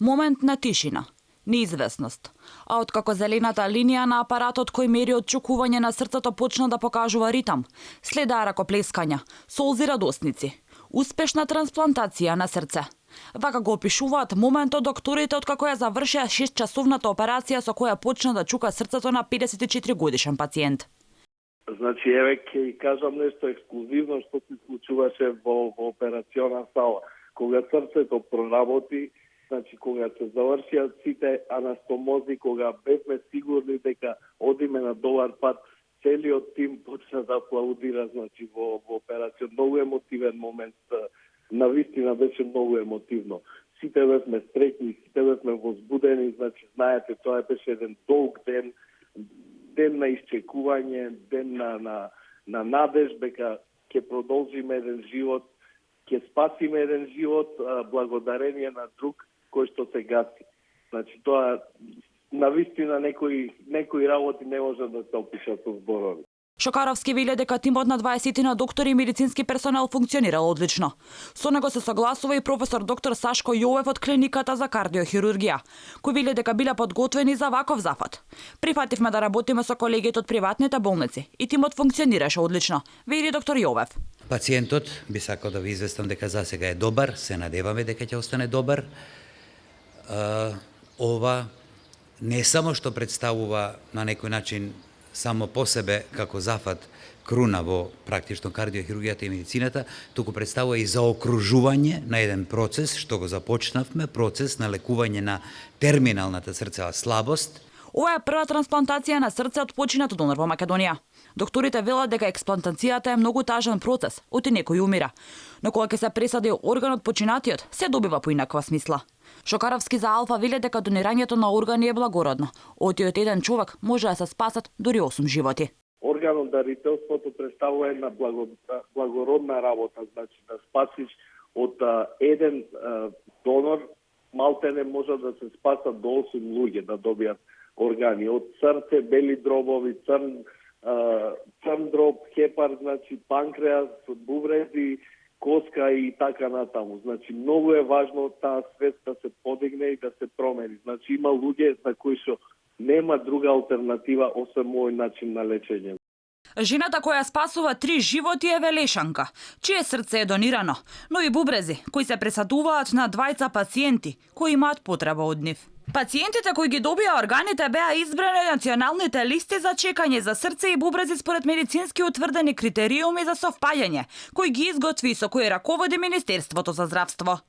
Момент на тишина, неизвестност. А откако зелената линија на апаратот кој мери отчукување на срцето почна да покажува ритам, следаа ракоплескања, солзи радосници, успешна трансплантација на срце. Вака го опишуваат моментот докторите откако ја завршија 6-часовната операција со која почна да чука срцето на 54 годишен пациент. Значи, еве ќе кажам нешто ексклузивно што се случуваше во операциона сала. Кога срцето проработи, значи кога се завршија сите анастомози, кога бевме сигурни дека одиме на добар пат, целиот тим почна да аплаудира, значи во операција. Многу емотивен момент, навистина беше многу емотивно. Сите бевме среќни, сите бевме возбудени, значи знаете, тоа беше еден долг ден, ден на исчекување, ден на надеж дека ќе продолжиме еден живот, ќе спасиме еден живот благодарение на друг кој што се гаси. Значи тоа навистина некои работи не може да се опишат со зборови. Шокаровски вели дека тимот на 20 доктори и медицински персонал функционирал одлично. Со него се согласува и професор доктор Сашко Јовев од клиниката за кардиохирургија, кој вели дека биле подготвени за ваков зафат. Прифативме да работиме со колегите од приватните болници и тимот функционираше одлично, вели доктор Јовев. Пациентот би сакал да ви известам дека засега е добар, се надеваме дека ќе остане добар. Ова не само што представува на некој начин само по себе како зафат круна во практично кардиохирургијата и медицината, туку представува и заокружување на еден процес што го започнавме, процес на лекување на терминалната срцева слабост. Ова е прва трансплантација на срце од починат донор во Македонија. Докторите велат дека експлантацијата е многу тажен процес, оти некој умира. Но кога ќе се пресади орган од починатиот, се добива поинаква смисла. Шокаровски за Алфа вели дека донирањето на органи е благородно. Оти од еден човек може да се спасат дури 8 животи. Органодарителството представува една благородна работа, значи да спасиш од еден донор, малтене може да се спасат до 8 луѓе да добијат органи. Од срце, бели дробови, црн дроб, хепар, значи панкреас, бубрези, коска и така натаму. Значи многу е важно таа свест да се подигне и да се промени. Значи има луѓе за кои што нема друга алтернатива освен мој начин на лечење. Жената која спасува 3 животи е Велешанка, чие срце е донирано, но и бубрези кои се пресадуваат на 2 пациенти кои имаат потреба од нив. Пациентите кои ги добија органите беа избрани од националните листи за чекање за срце и бубрези според медицински утврдени критериуми за совпаѓање, кои ги изготви и со кои раководи Министерството за здравство.